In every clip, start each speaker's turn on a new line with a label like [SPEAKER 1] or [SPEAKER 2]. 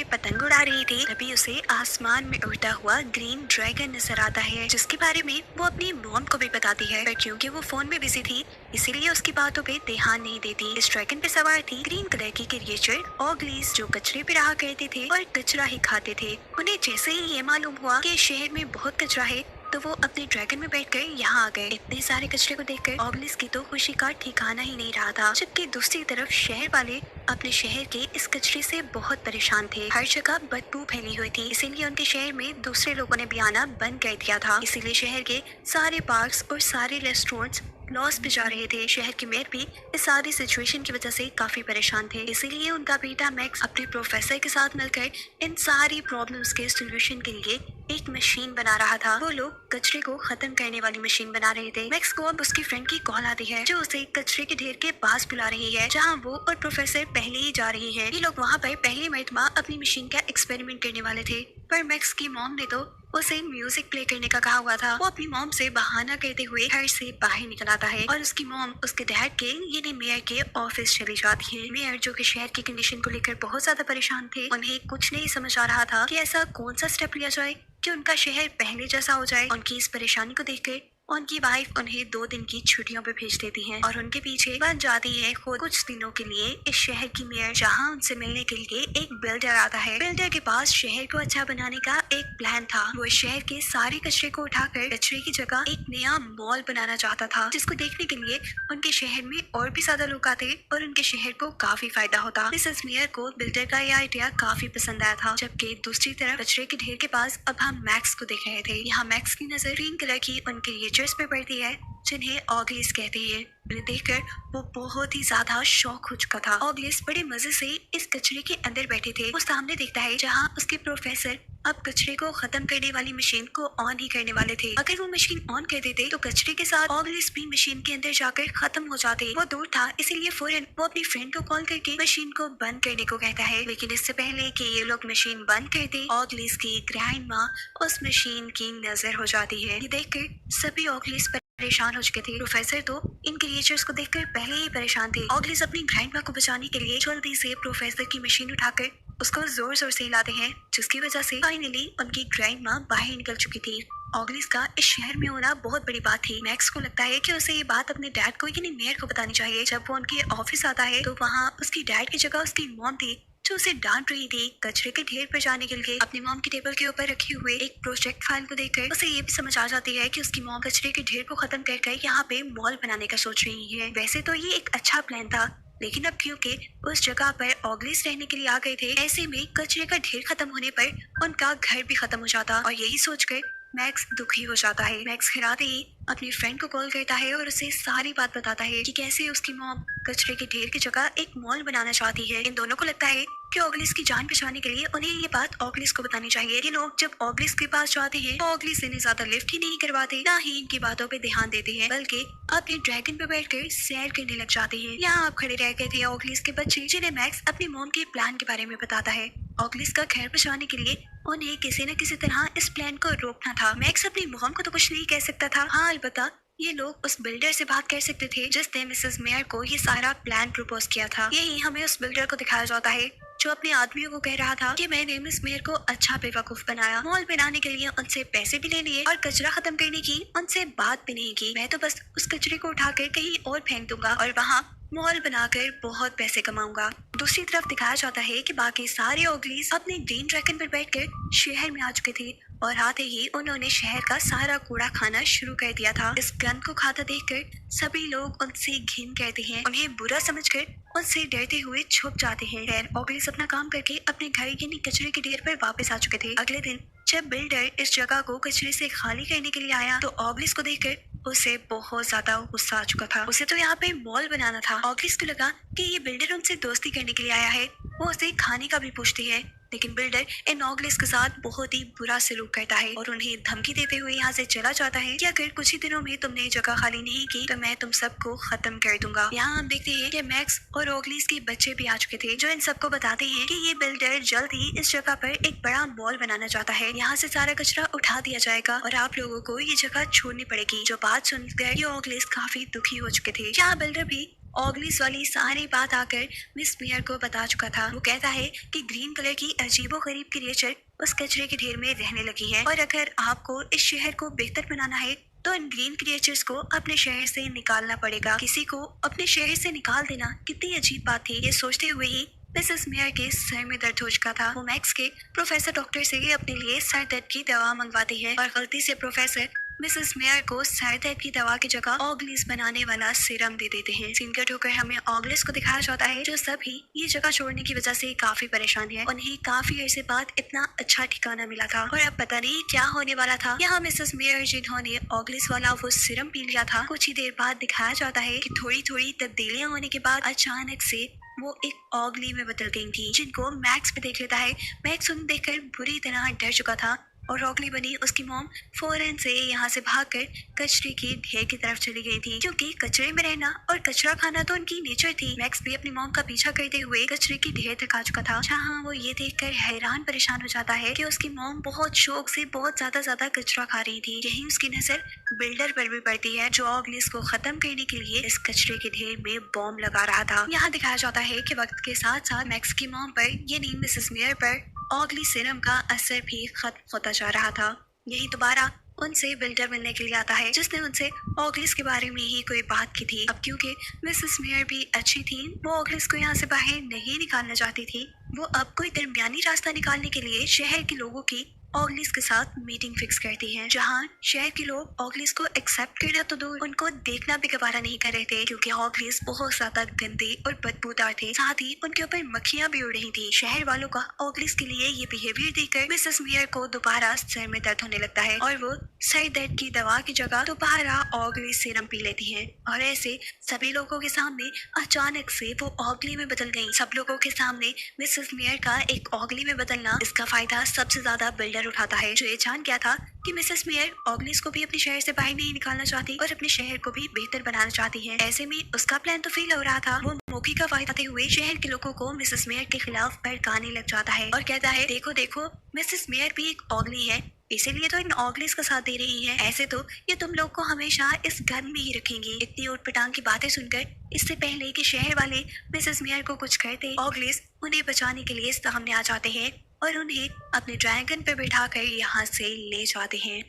[SPEAKER 1] में पतंग उड़ा रही थी, तभी उसे आसमान में उड़ता हुआ ग्रीन ड्रैगन नजर आता है, जिसके बारे में वो अपनी मॉम को भी बताती है। पर क्योंकि वो फोन में बिजी थी, इसीलिए उसकी बातों पे ध्यान नहीं देती। इस ड्रैगन पे सवार थी ग्रीन कलर की क्रिएचर ऑगलीज, जो कचरे पे रहा करते थे और कचरा ही खाते थे। उन्हें जैसे ही ये मालूम हुआ कि शहर में बहुत कचरा है, तो वो अपने ड्रैगन में बैठकर यहाँ आ गए। इतने सारे कचरे को देखकर ऑगलिस की तो खुशी का ठिकाना ही नहीं रहा था, जबकि दूसरी तरफ शहर वाले अपने शहर के इस कचरे से बहुत परेशान थे। हर जगह बदबू फैली हुई थी, इसीलिए उनके शहर में दूसरे लोगों ने भी आना बंद कर दिया था। इसीलिए शहर के सारे पार्क्स और सारे रेस्टोरेंट्स लॉस पे जा रहे थे। शहर के मेयर भी इस सारी सिचुएशन की वजह से काफी परेशान थे, इसीलिए उनका बेटा मैक्स अपने प्रोफेसर के साथ मिलकर इन सारी प्रॉब्लम्स के सोल्यूशन के लिए एक मशीन बना रहा था। वो लोग कचरे को खत्म करने वाली मशीन बना रहे थे। मैक्स को अब उसकी फ्रेंड की कॉल आती है, जो उसे कचरे के ढेर के पास बुला रही है, जहाँ वो और प्रोफेसर पहले ही जा रहे हैं। ये लोग वहाँ पर पहली मरतबा अपनी मशीन का एक्सपेरिमेंट करने वाले थे, पर मैक्स की मॉम ने तो उसे म्यूजिक प्ले करने का कहा हुआ था। वो अपनी मॉम से बहाना करते हुए घर से बाहर निकल आता है और उसकी मॉम उसके डैड के यानी मेयर के ऑफिस चली जाती है। मेयर, जो कि शहर की कंडीशन को लेकर बहुत ज्यादा परेशान थे, उन्हें कुछ नहीं समझ आ रहा था कि ऐसा कौन सा स्टेप लिया जाए कि उनका शहर पहले जैसा हो जाए। उनकी इस परेशानी को देखकर उनकी वाइफ उन्हें 2 दिन की छुट्टियों पे भेज देती है और उनके पीछे बन जाती है खुद कुछ दिनों के लिए इस शहर की मेयर, जहाँ उनसे मिलने के लिए एक बिल्डर आता है। बिल्डर के पास शहर को अच्छा बनाने का एक प्लान था। वो शहर के सारे कचरे को उठाकर कचरे की जगह एक नया मॉल बनाना चाहता था, जिसको देखने के लिए उनके शहर में और भी ज्यादा लोग आते और उनके शहर को काफी फायदा होता। मिसेस मेयर को बिल्डर का ये आइडिया काफी पसंद आया था। जबकि दूसरी तरफ कचरे के ढेर के पास अब हम मैक्स को देख रहे थे। यहाँ मैक्स की नजर ग्रीन कलर की उनके क्रिएचर्स पे पड़ती है, जिन्हें ऑगलिस कहते हैं। उन्हें देखकर वो बहुत ही ज्यादा शॉक हो चुका था। ऑगलिस बड़े मजे से इस कचरे के अंदर बैठे थे। वो सामने देखता है जहाँ उसके प्रोफेसर अब कचरे को खत्म करने वाली मशीन को ऑन ही करने वाले थे। अगर वो मशीन ऑन कर देते तो कचरे के साथ ऑगलिस भी मशीन के अंदर जाकर खत्म हो जाते। वो दूर था, इसीलिए फौरन वो अपनी फ्रेंड को कॉल करके मशीन को बंद करने को कहता है। लेकिन इससे पहले कि ये लोग मशीन बंद कर दे, ऑगलिस की ग्रैंड माँ उस मशीन की नजर हो जाती है। ये देखकर सभी ऑगलिस परेशान हो चुके थे। प्रोफेसर तो इन क्रिएचर्स को देखकर पहले ही परेशान थे। ऑगलिस अपनी ग्रैंड माँ को बचाने के लिए जल्दी से प्रोफेसर की मशीन उठाकर उसको जोर जोर से हिलाते हैं, जिसकी वजह से फाइनली उनकी ग्रैंड माँ बाहर निकल चुकी थी। ऑगलिस का इस शहर में होना बहुत बड़ी बात थी। मैक्स को लगता है कि उसे ये बात अपने डैड को यानी मेयर को बतानी चाहिए। जब वो उनके ऑफिस आता है तो वहाँ उसकी डैड की जगह उसकी मॉम थी, जो उसे डांट रही थी कचरे के ढेर पर जाने के लिए। अपनी मॉम की टेबल के ऊपर रखे हुए एक प्रोजेक्ट फाइल को देखकर उसे ये भी समझ आ जाती है कि उसकी मॉम कचरे के ढेर को खत्म कर यहाँ पे मॉल बनाने का सोच रही है। वैसे तो ये एक अच्छा प्लान था, लेकिन अब क्योंकि उस जगह पर ऑगलिस रहने के लिए आ गए थे, ऐसे में कचरे का ढेर खत्म होने पर उनका घर भी खत्म हो जाता और यही सोचकर मैक्स दुखी हो जाता है। मैक्स घर आते ही अपनी फ्रेंड को कॉल करता है और उसे सारी बात बताता है कि कैसे उसकी मॉम कचरे के ढेर की जगह एक मॉल बनाना चाहती है। इन दोनों को लगता है कि ऑगलिस की जान बचाने के लिए उन्हें ये बात ऑगलिस को बतानी चाहिए। ये लोग जब ऑगलिस के पास जाते हैं तो ऑगलिस इन्हें ज्यादा लिफ्ट ही नहीं करवाते, ना ही इनकी बातों पे ध्यान देते हैं, बल्कि अपने ड्रैगन पे बैठकर सैर करने लग जाते हैं। यहाँ आप खड़े रह गए थे ऑगलिस के बच्चे, जिन्हें मैक्स अपनी मॉम के प्लान के बारे में बताता है। ऑगलिस का घर बचाने के लिए उन्हें किसी न किसी तरह इस प्लान को रोकना था। मैक्स अपनी मॉम को तो कुछ नहीं कह सकता था। हाँ, अलबत्ता ये लोग उस बिल्डर से बात कर सकते थे जिसने मिसेस मेयर को ये सारा प्लान प्रपोज किया था। यही हमें उस बिल्डर को दिखाया जाता है, जो अपने आदमियों को कह रहा था कि मैंने मिस मेयर को अच्छा बेवकूफ बनाया, मॉल बनाने के लिए उनसे पैसे भी ले लिए और कचरा खत्म करने की उनसे बात भी नहीं की। मैं तो बस उस कचरे को उठाकर कहीं और फेंक दूंगा और वहाँ मॉल बनाकर बहुत पैसे कमाऊंगा। दूसरी तरफ दिखाया जाता है कि बाकी सारे ओगलीज अपने ग्रीन ड्रैगन पर बैठकर शहर में आ चुके थे और आते ही उन्होंने शहर का सारा कूड़ा खाना शुरू कर दिया था। इस गंद को खाता देखकर सभी लोग उनसे घिन करते हैं, उन्हें बुरा समझकर उनसे डरते हुए छुप जाते हैं। खैर, ओगलीज अपना काम करके अपने घर यानी कचरे के ढेर पर वापस आ चुके थे। अगले दिन जब बिल्डर इस जगह को कचरे से खाली करने के लिए आया तो ओगलीज को देखकर उसे बहुत ज्यादा गुस्सा आ चुका था। उसे तो यहाँ पे मॉल बनाना था। ऑगलिस को लगा कि ये बिल्डर उनसे दोस्ती करने के लिए आया है। वो उसे खाने का भी पूछती है, लेकिन बिल्डर इन ऑगलिस के साथ बहुत ही बुरा सलूक करता है और उन्हें धमकी देते हुए यहाँ से चला जाता है कि अगर कुछ ही दिनों में तुमने जगह खाली नहीं की तो मैं तुम सबको खत्म कर दूंगा। यहाँ हम देखते हैं कि मैक्स और ऑगलिस के बच्चे भी आ चुके थे, जो इन सबको बताते हैं कि ये बिल्डर जल्द ही इस जगह पर एक बड़ा मॉल बनाना चाहता है। यहाँ से सारा कचरा उठा दिया जाएगा और आप लोगों को ये जगह छोड़नी पड़ेगी। जो बात सुनकर ये ऑगलिस काफी दुखी हो चुके थे। यहाँ बिल्डर भी ऑगलिस वाली सारी बात आकर मिस मेयर को बता चुका था। वो कहता है कि ग्रीन कलर की अजीबोगरीब क्रिएचर उस कचरे के ढेर में रहने लगी है और अगर आपको इस शहर को बेहतर बनाना है तो इन ग्रीन क्रिएचर्स को अपने शहर से निकालना पड़ेगा। किसी को अपने शहर से निकाल देना कितनी अजीब बात थी। ये सोचते हुए ही मिसेस मेयर के सर में दर्द हो चुका था। वो मैक्स के प्रोफेसर डॉक्टर से अपने लिए सर दर्द की दवा मंगवाती है और गलती से प्रोफेसर मिसेस मेयर को सर दर्द की दवा की जगह ऑगलिस बनाने वाला सीरम दे देते हैं। सीन कट होकर हमें ऑगलिस को दिखाया जाता है जो सभी ये जगह छोड़ने की वजह से काफी परेशान है। उन्हें काफी अरसे बाद इतना अच्छा ठिकाना मिला था और अब पता नहीं क्या होने वाला था। यहाँ मिसेस मेयर जिन्होंने ऑगलिस वाला वो सीरम पी लिया था, कुछ ही देर बाद दिखाया जाता है कि थोड़ी थोड़ी तब्दीलियां होने के बाद अचानक से वो एक ऑगली में बदल गई थी, जिनको मैक्स भी देख लेता है। मैक्स उन्हें देखकर बुरी तरह डर चुका था और ऑगली बनी उसकी मॉम फौरन से यहाँ से भागकर कचरे के ढेर की तरफ चली गई थी, क्योंकि कचरे में रहना और कचरा खाना तो उनकी नेचर थी। मैक्स भी अपनी मॉम का पीछा करते हुए कचरे की ढेर तक आ चुका था, जहाँ वो ये देखकर हैरान परेशान हो जाता है कि उसकी मॉम बहुत शौक से बहुत ज्यादा कचरा खा रही थी। यही उसकी नजर बिल्डर पर भी पड़ती है जो ऑगलिस को खत्म करने के लिए इस कचरे के ढेर में बॉम्ब लगा रहा था। यहाँ दिखाया जाता है कि वक्त के साथ साथ मैक्स की मॉम पर यानी मिसेस मेयर पर ऑगली सीरम का असर भी खत्म होता जा रहा था। यही दोबारा उनसे बिल्डर मिलने के लिए आता है जिसने उनसे ऑगलिस के बारे में ही कोई बात की थी। अब क्योंकि मिसेस मेयर भी अच्छी थी, वो ऑगलिस को यहाँ से बाहर नहीं निकालना चाहती थी। वो अब कोई दरमियानी रास्ता निकालने के लिए शहर के लोगों की ऑगलिस के साथ मीटिंग फिक्स करती हैं, जहां शहर के लोग ऑगलिस को एक्सेप्ट करना तो दूर, उनको देखना भी गवारा नहीं कर रहे थे, क्योंकि ऑगलिस बहुत ज्यादा गंदे और बदबूदार थे। साथ ही उनके ऊपर मक्खियां भी उड़ रही थी। शहर वालों का ऑगलिस के लिए ये बिहेवियर देखकर मिसेस मेयर को दोबारा सर में दर्द होने लगता है और वो सर दर्द की दवा की जगह दोबारा ऑगलिस सीरम पी लेती है और ऐसे सभी लोगों के सामने अचानक से वो ऑगली में बदल गई। सब लोगों के सामने मिसेस मेयर का एक ऑगली में बदलना, इसका फायदा सबसे ज्यादा बिल्डर उठाता है, जो ये जान गया था कि मिसेस मेयर ऑगलिस को भी अपने शहर से बाहर नहीं निकालना चाहती और अपने शहर को भी बेहतर बनाना चाहती है। ऐसे में उसका प्लान तो फेल हो रहा था। वो मौके का फायदा उठाते हुए शहर के लोगों को मिसेस मेयर के खिलाफ भड़काने लग जाता है और कहता है, देखो देखो मिसेस मेयर भी एक ऑगली है, इसीलिए तो इन ऑगलिस का साथ दे रही है। ऐसे तो ये तुम लोग को हमेशा इस घर में ही रखेंगी। इतनी उटपटांग की बातें सुनकर इससे पहले कि शहर वाले मिसेस मेयर को कुछ कहते, ऑगलिस उन्हें बचाने के लिए सामने आ जाते हैं और उन्हें अपने ड्रैगन पर बिठाकर यहाँ से ले जाते हैं।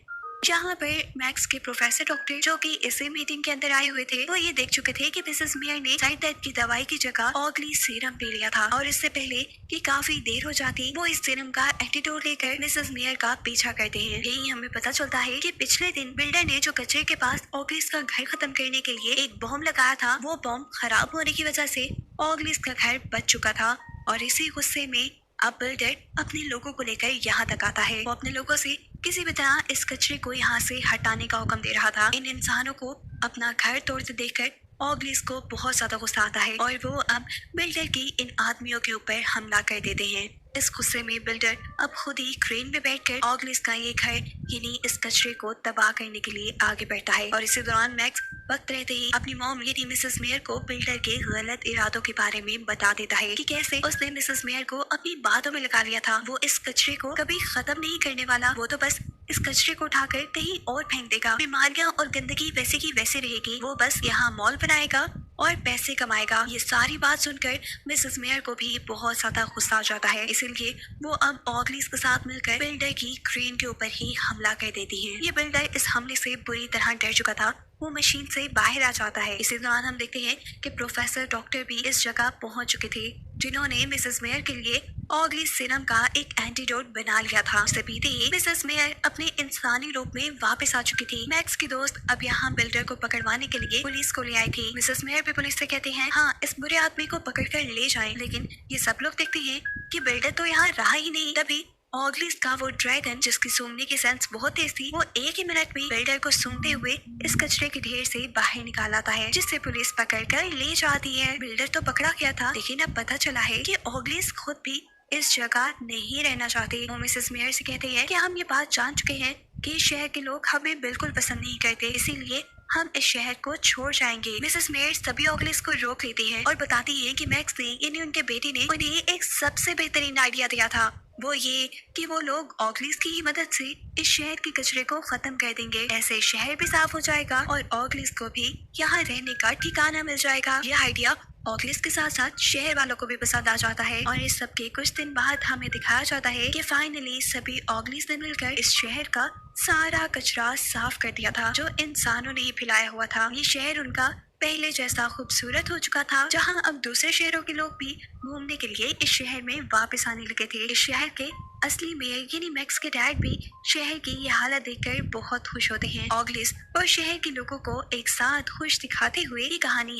[SPEAKER 1] जहाँ पर मैक्स के प्रोफेसर डॉक्टर जो कि इसी मीटिंग के अंदर आए हुए थे, वो ये देख चुके थे कि मिसेस मेयर ने सर दर्द की दवाई की जगह ऑगली सीरम पी लिया था और इससे पहले कि काफी देर हो जाती, वो इस सीरम का एंटीडोट लेकर मिसेस मेयर का पीछा करते हैं। यही हमें पता चलता है कि पिछले दिन बिल्डर ने जो कचरे के पास ऑगलिस का घर खत्म करने के लिए एक बॉम्ब लगाया था, वो बॉम्ब खराब होने की वजह से ऑगलिस का घर बच चुका था और इसी गुस्से में अब बिल्डर अपने लोगों को लेकर यहाँ तक आता है। वो अपने लोगों से किसी भी तरह इस कचरे को यहाँ से हटाने का हुक्म दे रहा था। इन इंसानों को अपना घर तोड़ते देखकर ऑगलिस को बहुत ज्यादा गुस्सा आता है और वो अब बिल्डर की इन आदमियों के ऊपर हमला कर देते हैं। इस गुस्से में बिल्डर अब खुद ही क्रेन में बैठकर ऑगलिस का ये घर यानी इस कचरे को तबाह करने के लिए आगे बढ़ता है और इसी दौरान मैक्स वक्त रहते ही अपनी मॉम यानी मिसेस मेयर को बिल्डर के गलत इरादों के बारे में बता देता है कि कैसे उसने मिसेस मेयर को अपनी बातों में लगा लिया था। वो इस कचरे को कभी खत्म नहीं करने वाला, वो तो बस इस कचरे को उठाकर कहीं और फेंक देगा। बीमारियां और गंदगी वैसे की वैसे रहेगी, वो बस यहाँ मॉल बनाएगा और पैसे कमाएगा। ये सारी बात सुनकर मिसेस मेयर को भी बहुत ज्यादा गुस्सा आ जाता है, इसीलिए वो अब ऑगलिस के साथ मिलकर बिल्डर की क्रेन के ऊपर ही हमला कर देती है। ये बिल्डर इस हमले से बुरी तरह डर चुका था, वो मशीन से बाहर आ जाता है। इसी दौरान हम देखते हैं कि प्रोफेसर डॉक्टर भी इस जगह पहुंच चुके थे, जिन्होंने मिसेस मेयर के लिए ऑगली सीरम का एक एंटीडोट बना लिया था। उससे पीते ही मिसेस मेयर अपने इंसानी रूप में वापस आ चुकी थी। मैक्स की दोस्त अब यहाँ बिल्डर को पकड़वाने के लिए पुलिस को ले आई थी। मिसेस मेयर भी पुलिस से कहते हैं, हाँ इस बुरे आदमी को पकड़कर ले जाएं। लेकिन ये सब लोग देखते हैं कि बिल्डर तो यहाँ रहा ही नहीं। तभी ऑगलिस का वो ड्रैगन जिसकी सूंघने की सेंस बहुत तेज थी, वो एक ही मिनट में बिल्डर को सूंघते हुए इस कचरे के ढेर से बाहर निकाल आता है, जिससे पुलिस पकड़कर ले जाती है। बिल्डर तो पकड़ा गया था, लेकिन अब पता चला है कि ऑगलिस खुद भी इस जगह नहीं रहना चाहते। वो मिसेस मेयर से कहते हैं कि हम ये बात जान चुके हैं कि शहर के लोग हमें बिल्कुल पसंद नहीं करते, इसीलिए हम इस शहर को छोड़ जाएंगे। मिसेस मेयर सभी ऑगलिस को रोक लेती है और बताती है कि मैक्स ने यानी उनके बेटे ने उन्हें एक सबसे बेहतरीन आइडिया दिया था। वो ये कि वो लोग ऑगलिस की ही मदद से इस शहर के कचरे को खत्म कर देंगे। ऐसे शहर भी साफ हो जाएगा और ऑगलिस को भी यहाँ रहने का ठिकाना मिल जाएगा। ये आइडिया ऑगलिस के साथ साथ शहर वालों को भी पसंद आ जाता है और इस सब के कुछ दिन बाद हमें दिखाया जाता है कि फाइनली सभी ऑगलिस ने मिलकर इस शहर का सारा कचरा साफ कर दिया था जो इंसानों ने ही फैलाया हुआ था। ये शहर उनका पहले जैसा खूबसूरत हो चुका था, जहां अब दूसरे शहरों के लोग भी घूमने के लिए इस शहर में वापस आने लगे थे। इस शहर के असली मेयर यानी मैक्स के डैड भी शहर की ये हालत देखकर बहुत खुश होते हैं। ऑगलिस और शहर के लोगों को एक साथ खुश दिखाते हुए ये कहानी